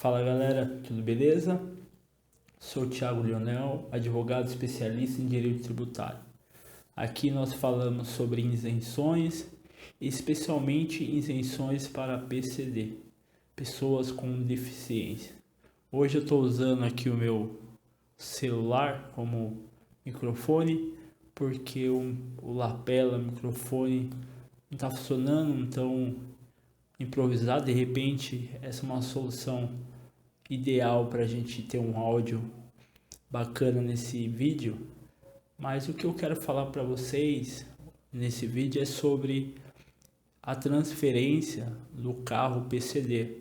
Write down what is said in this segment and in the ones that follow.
Fala galera, tudo beleza? Sou o Thiago Leonel, advogado especialista em direito tributário. Aqui nós falamos sobre isenções, especialmente isenções para PCD, pessoas com deficiência. Hoje eu estou usando aqui o meu celular como microfone, porque o lapela, microfone não está funcionando, então improvisar, de repente essa é uma solução ideal para a gente ter um áudio bacana nesse vídeo. Mas o que eu quero falar para vocês nesse vídeo é sobre a transferência do carro PCD.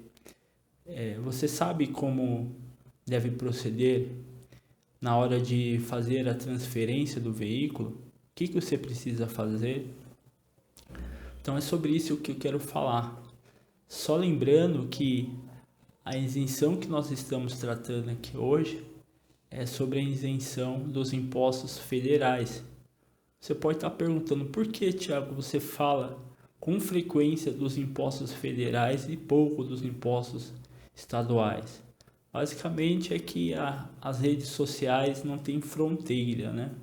Você sabe como deve proceder na hora de fazer a transferência do veículo? O que você precisa fazer? Então é sobre isso que eu quero falar. Só lembrando que a isenção que nós estamos tratando aqui hoje é sobre a isenção dos impostos federais. Você pode estar perguntando por que, Thiago, você fala com frequência dos impostos federais e pouco dos impostos estaduais? Basicamente é que as redes sociais não têm fronteira, né?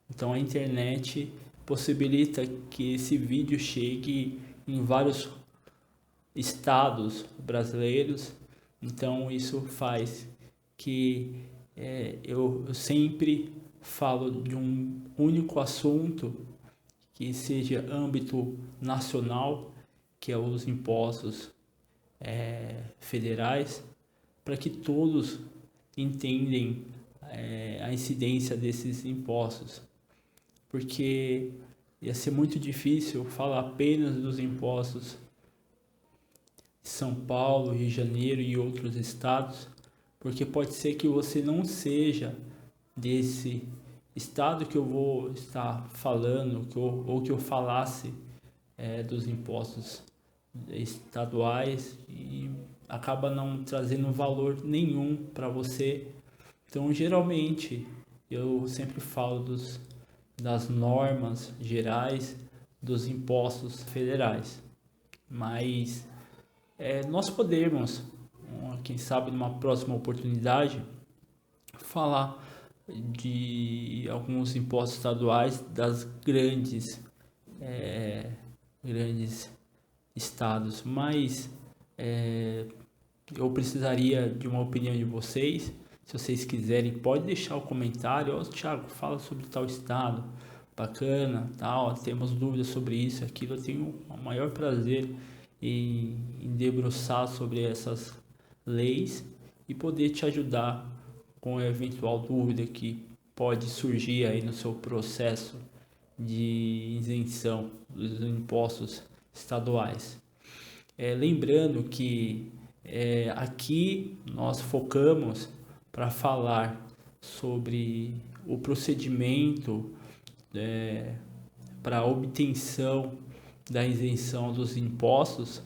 Então a internet possibilita que esse vídeo chegue em vários estados brasileiros, então isso faz que eu sempre falo de um único assunto que seja âmbito nacional, que é os impostos federais, para que todos entendem a incidência desses impostos, porque ia ser muito difícil falar apenas dos impostos São Paulo, Rio de Janeiro e outros estados, porque pode ser que você não seja desse estado que eu vou estar falando, ou que eu falasse dos impostos estaduais e acaba não trazendo valor nenhum para você. Então, geralmente, eu sempre falo das normas gerais dos impostos federais, mas nós podemos, quem sabe numa próxima oportunidade, falar de alguns impostos estaduais das grandes estados, mas eu precisaria de uma opinião de vocês. Se vocês quiserem, pode deixar o comentário. Thiago, fala sobre tal estado, bacana, tal, temos dúvidas sobre isso, aquilo. Eu tenho o maior prazer em debruçar sobre essas leis e poder te ajudar com a eventual dúvida que pode surgir aí no seu processo de isenção dos impostos estaduais. Lembrando que aqui nós focamos para falar sobre o procedimento para a obtenção da isenção dos impostos,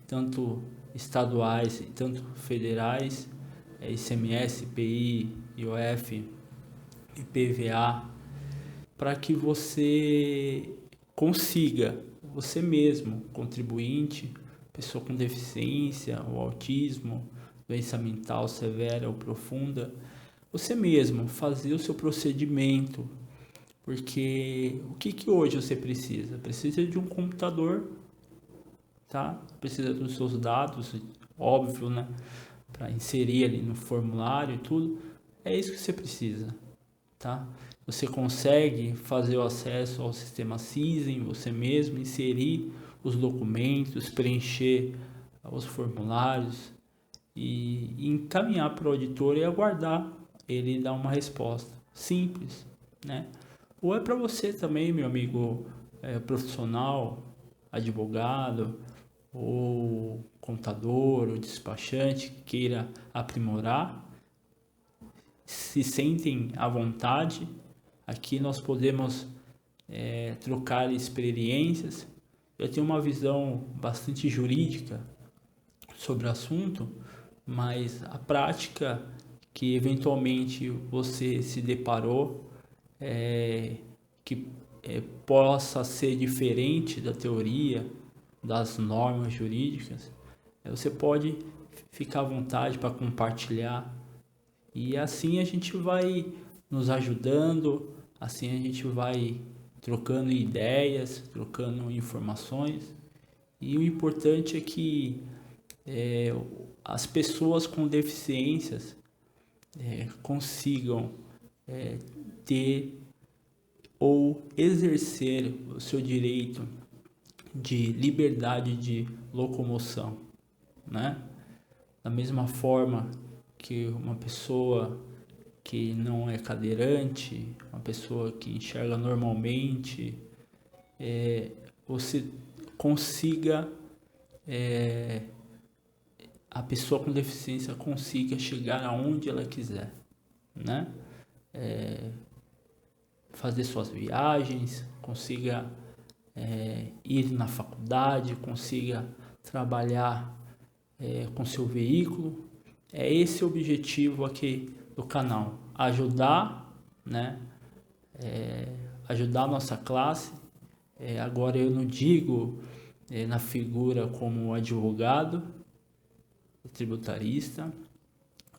tanto estaduais e tanto federais, ICMS, IPI, IOF, IPVA, para que você consiga, você mesmo, contribuinte, pessoa com deficiência, ou autismo, doença mental severa ou profunda, você mesmo fazer o seu procedimento. Porque o que hoje você precisa? Precisa de um computador, tá? Precisa dos seus dados, óbvio, né? Para inserir ali no formulário e tudo. É isso que você precisa, tá? Você consegue fazer o acesso ao sistema Cizen, você mesmo inserir os documentos, preencher os formulários e encaminhar para o auditor e aguardar ele dar uma resposta simples, né? Ou é para você também, meu amigo profissional, advogado, ou contador, ou despachante, que queira aprimorar, se sentem à vontade. Aqui nós podemos trocar experiências. Eu tenho uma visão bastante jurídica sobre o assunto, mas a prática que eventualmente você se deparou que possa ser diferente da teoria, das normas jurídicas, você pode fica à vontade para compartilhar. E assim a gente vai nos ajudando, assim a gente vai trocando ideias, trocando informações. E o importante é que as pessoas com deficiências consigam ter ou exercer o seu direito de liberdade de locomoção, né? Da mesma forma que uma pessoa que não é cadeirante, uma pessoa que enxerga normalmente, você consiga, a pessoa com deficiência consiga chegar aonde ela quiser, né? Fazer suas viagens, consiga ir na faculdade, consiga trabalhar com seu veículo. É esse o objetivo aqui do canal, ajudar, né? Ajudar a nossa classe. Agora eu não digo na figura como advogado, tributarista,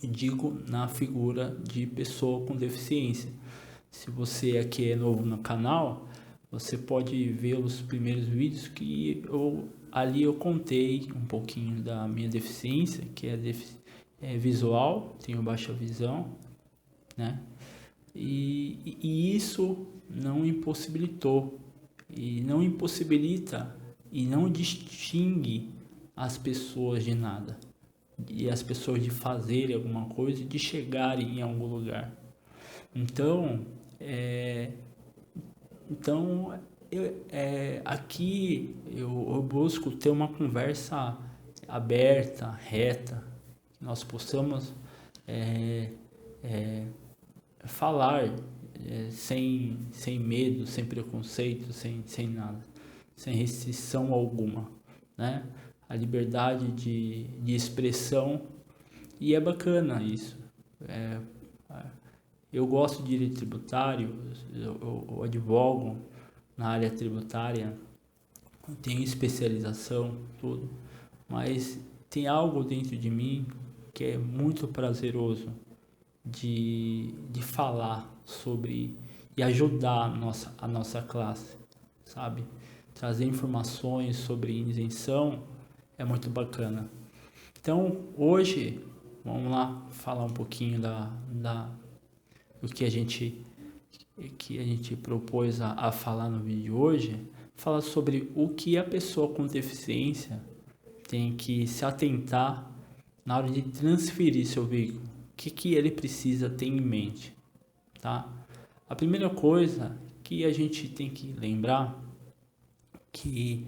eu digo na figura de pessoa com deficiência. Se você aqui é novo no canal, você pode ver os primeiros vídeos que ali eu contei um pouquinho da minha deficiência, que é visual, tenho baixa visão, né? E isso não impossibilitou, e não impossibilita, e não distingue as pessoas de nada, e as pessoas de fazerem alguma coisa, de chegarem em algum lugar. Então, aqui eu busco ter uma conversa aberta, reta, que nós possamos falar sem medo, sem preconceito, sem nada, sem restrição alguma, né? A liberdade de expressão, e é bacana isso. Eu gosto de direito tributário, eu advogo na área tributária, tenho especialização, tudo, mas tem algo dentro de mim que é muito prazeroso de falar sobre e ajudar a nossa classe, sabe? Trazer informações sobre isenção é muito bacana. Então, hoje, vamos lá falar um pouquinho do que a gente propôs a falar no vídeo de hoje. Falar sobre o que a pessoa com deficiência tem que se atentar na hora de transferir seu veículo. O que ele precisa ter em mente, tá? A primeira coisa que a gente tem que lembrar que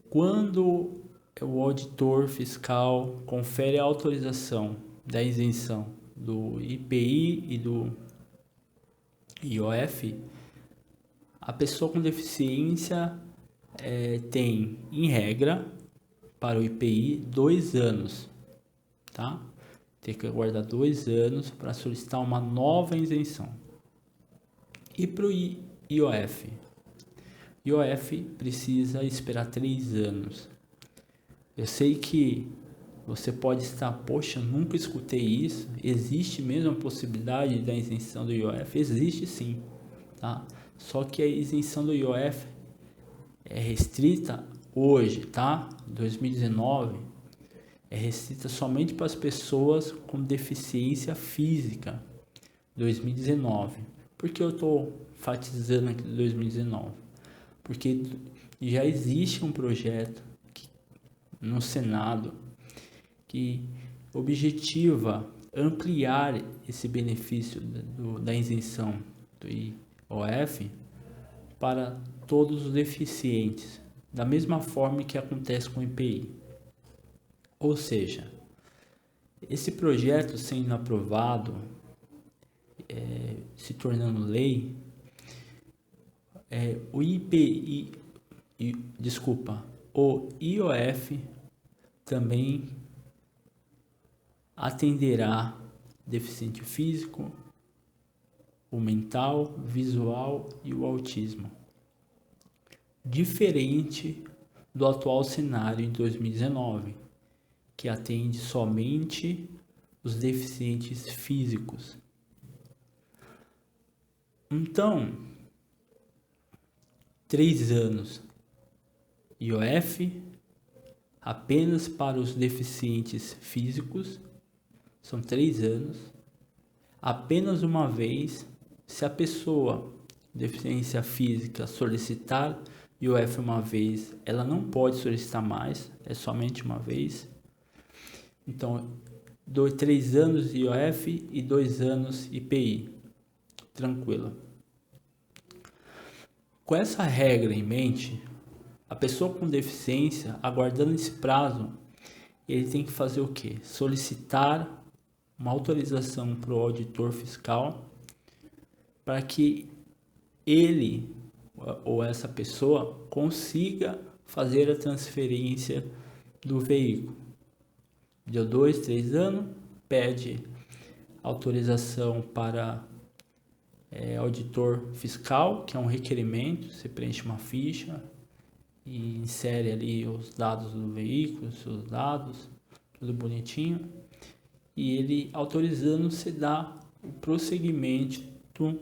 quando o auditor fiscal confere a autorização da isenção do IPI e do IOF, a pessoa com deficiência tem, em regra, para o IPI, 2 anos, tá? Tem que aguardar 2 anos para solicitar uma nova isenção. E para o IOF? IOF precisa esperar 3 anos. Eu sei que você pode estar, poxa, nunca escutei isso. Existe mesmo a possibilidade da isenção do IOF? Existe sim, tá? Só que a isenção do IOF é restrita hoje, tá? 2019, é restrita somente para as pessoas com deficiência física. 2019. Por que eu estou enfatizando aqui 2019? Porque já existe um projeto no Senado que objetiva ampliar esse benefício da isenção do IOF para todos os deficientes, da mesma forma que acontece com o IPI. Ou seja, esse projeto sendo aprovado, se tornando lei, o IOF também atenderá deficiente físico, o mental, visual e o autismo. Diferente do atual cenário em 2019, que atende somente os deficientes físicos. Então, 3 anos IOF apenas para os deficientes físicos, são 3 anos, apenas uma vez. Se a pessoa com deficiência física solicitar IOF uma vez, ela não pode solicitar mais, é somente uma vez. Então, 3 anos IOF e 2 anos IPI, tranquilo. Com essa regra em mente, a pessoa com deficiência, aguardando esse prazo, ele tem que fazer o quê? Solicitar uma autorização para o auditor fiscal para que ele ou essa pessoa consiga fazer a transferência do veículo. Deu 2, 3 anos, pede autorização para auditor fiscal, que é um requerimento, você preenche uma ficha e insere ali os dados do veículo, seus dados, tudo bonitinho, e ele autorizando, você dá o prosseguimento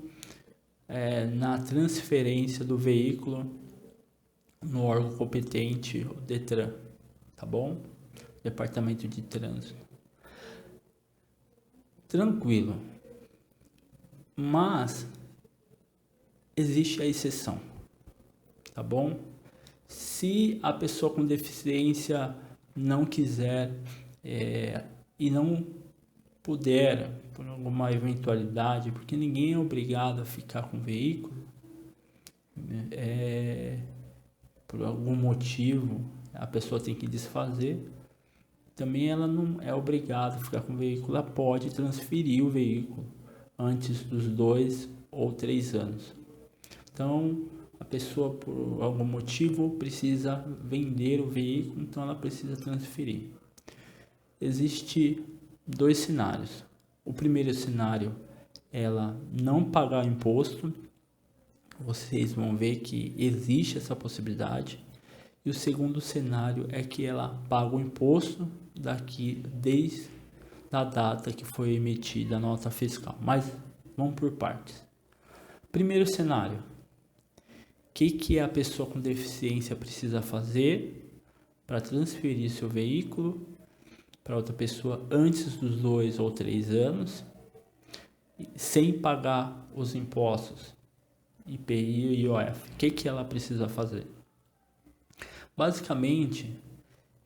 na transferência do veículo no órgão competente, o DETRAN, tá bom? Departamento de Trânsito. Tranquilo. Mas existe a exceção, tá bom? Se a pessoa com deficiência não quiser e não puder, por alguma eventualidade, porque ninguém é obrigado a ficar com o veículo, por algum motivo a pessoa tem que desfazer, também ela não é obrigada a ficar com o veículo, ela pode transferir o veículo antes dos 2 ou 3 anos. Então, a pessoa por algum motivo precisa vender o veículo, então ela precisa transferir. Existem 2 cenários. O primeiro cenário, ela não pagar imposto. Vocês vão ver que existe essa possibilidade. E o segundo cenário é que ela paga o imposto desde a data que foi emitida a nota fiscal. Mas vamos por partes. Primeiro cenário. O que a pessoa com deficiência precisa fazer para transferir seu veículo para outra pessoa antes dos 2 ou 3 anos, sem pagar os impostos IPI e IOF? O que ela precisa fazer? Basicamente,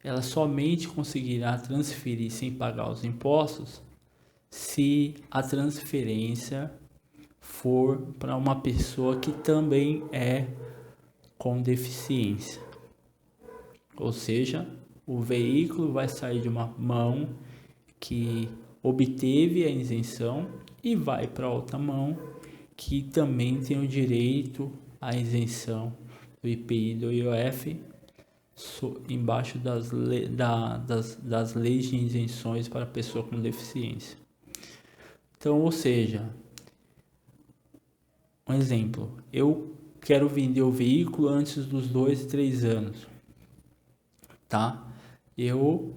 ela somente conseguirá transferir sem pagar os impostos se a transferência for para uma pessoa que também é com deficiência. Ou seja, o veículo vai sair de uma mão que obteve a isenção e vai para outra mão que também tem o direito à isenção do IPI e do IOF embaixo das leis de isenções para pessoa com deficiência. Então, ou seja, um exemplo, eu quero vender o veículo antes dos 2 e 3 anos, tá? Eu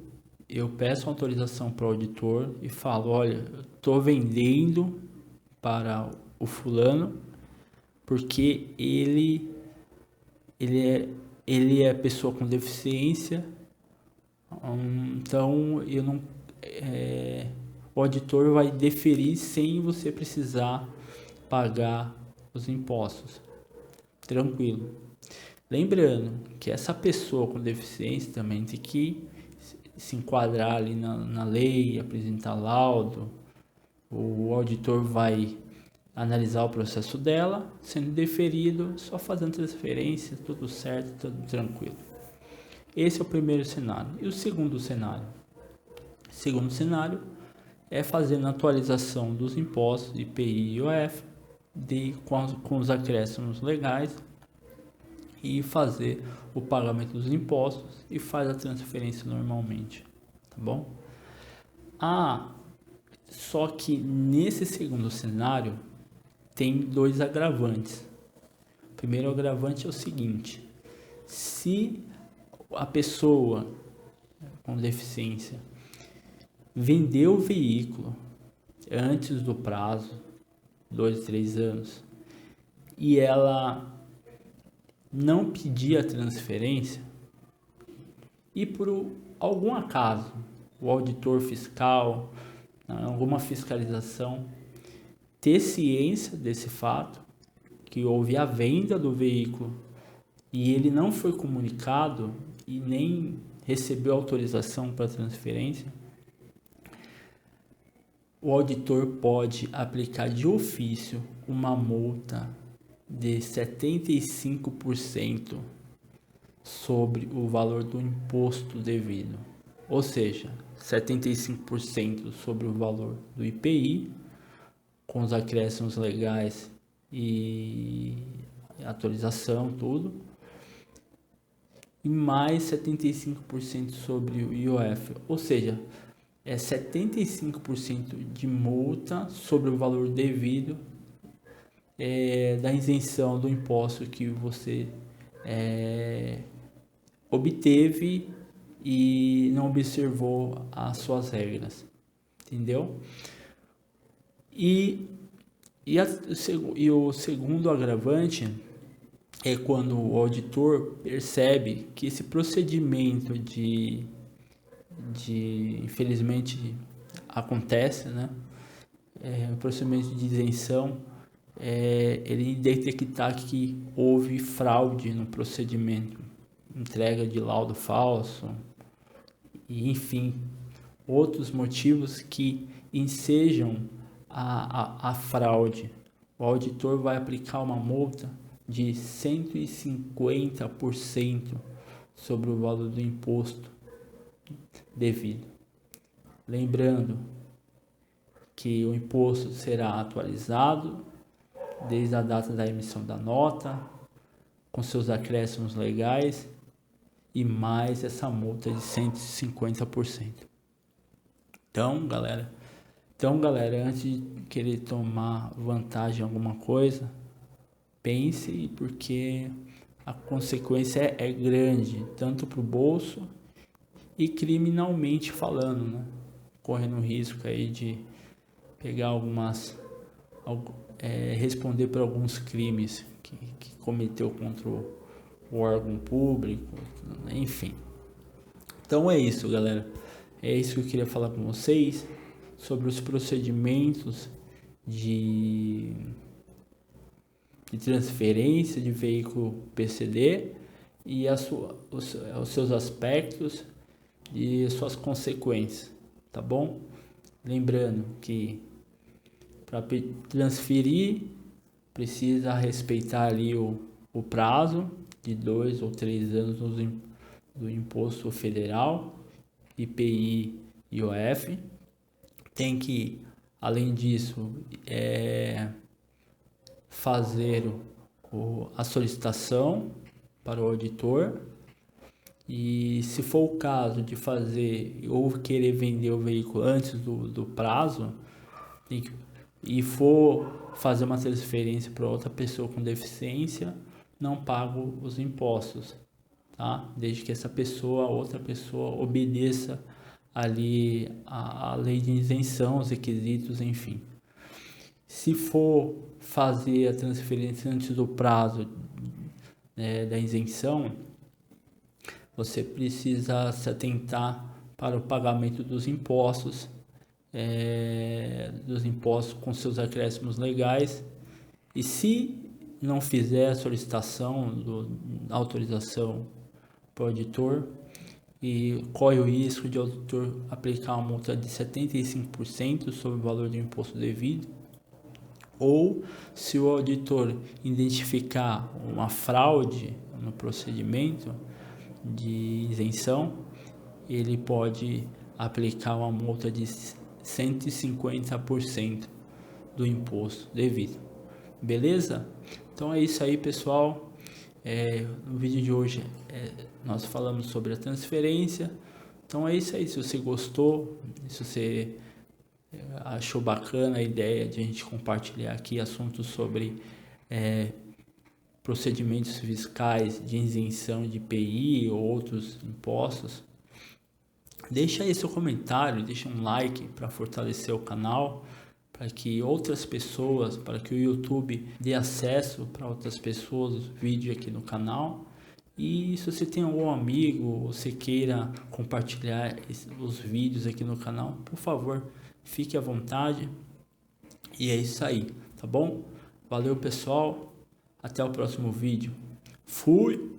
peço autorização para o auditor e falo, olha, eu estou vendendo para o fulano porque ele é pessoa com deficiência, então eu não, o auditor vai deferir sem você precisar pagar os impostos. Tranquilo. Lembrando que essa pessoa com deficiência também tem que se enquadrar ali na lei, apresentar laudo. O auditor vai analisar o processo dela, sendo deferido, só fazendo transferência, tudo certo, tudo tranquilo. Esse é o primeiro cenário. E o segundo cenário? O segundo cenário é fazendo a atualização dos impostos IPI e IOF com os acréscimos legais e fazer o pagamento dos impostos e faz a transferência normalmente, tá bom? Só que nesse segundo cenário tem 2 agravantes. O primeiro agravante é o seguinte: se a pessoa com deficiência vendeu o veículo antes do prazo, 2, 3 anos, e ela não pedir a transferência, e por algum acaso o auditor fiscal, alguma fiscalização, ter ciência desse fato, que houve a venda do veículo e ele não foi comunicado e nem recebeu autorização para transferência, o auditor pode aplicar de ofício uma multa de 75% sobre o valor do imposto devido, ou seja, 75% sobre o valor do IPI, com os acréscimos legais e atualização, tudo, e mais 75% sobre o IOF, ou seja, é 75% de multa sobre o valor devido da isenção do imposto que você obteve e não observou as suas regras, entendeu? E o segundo agravante é quando o auditor percebe que esse procedimento de infelizmente acontece, né? O procedimento de isenção, ele detectar que houve fraude no procedimento, entrega de laudo falso, e enfim, outros motivos que ensejam a fraude. O auditor vai aplicar uma multa de 150% sobre o valor do imposto devido. Lembrando que o imposto será atualizado desde a data da emissão da nota, com seus acréscimos legais e mais essa multa de 150%. Então, galera, antes de querer tomar vantagem em alguma coisa, pense, porque a consequência é grande, tanto para o bolso e criminalmente falando, né? Correndo risco aí de pegar responder por alguns crimes que cometeu contra o órgão público, enfim. Então é isso, galera. É isso que eu queria falar com vocês sobre os procedimentos de transferência de veículo PCD e os seus aspectos e suas consequências, tá bom? Lembrando que para transferir precisa respeitar ali o prazo de 2 ou 3 anos do imposto federal, IPI e IOF. Tem que, além disso, fazer a solicitação para o auditor, e se for o caso de fazer ou querer vender o veículo antes do prazo, e for fazer uma transferência para outra pessoa com deficiência, não paga os impostos, tá? Desde que outra pessoa obedeça ali a lei de isenção, os requisitos, enfim. Se for fazer a transferência antes do prazo da isenção, você precisa se atentar para o pagamento dos impostos com seus acréscimos legais, e se não fizer a solicitação da autorização para o auditor, e corre o risco de o auditor aplicar uma multa de 75% sobre o valor do imposto devido, ou se o auditor identificar uma fraude no procedimento de isenção, ele pode aplicar uma multa de 150% do imposto devido. Beleza? Então é isso aí, pessoal. No vídeo de hoje nós falamos sobre a transferência. Então é isso aí. Se você gostou, se você achou bacana a ideia de a gente compartilhar aqui assuntos sobre procedimentos fiscais de isenção de IPI ou outros impostos, Deixa aí seu comentário, deixa um like para fortalecer o canal, para que outras pessoas, para que o YouTube dê acesso para outras pessoas os vídeos aqui no canal. E se você tem algum amigo, você queira compartilhar os vídeos aqui no canal, por favor, fique à vontade. E é isso aí, tá bom? Valeu, pessoal. Até o próximo vídeo. Fui!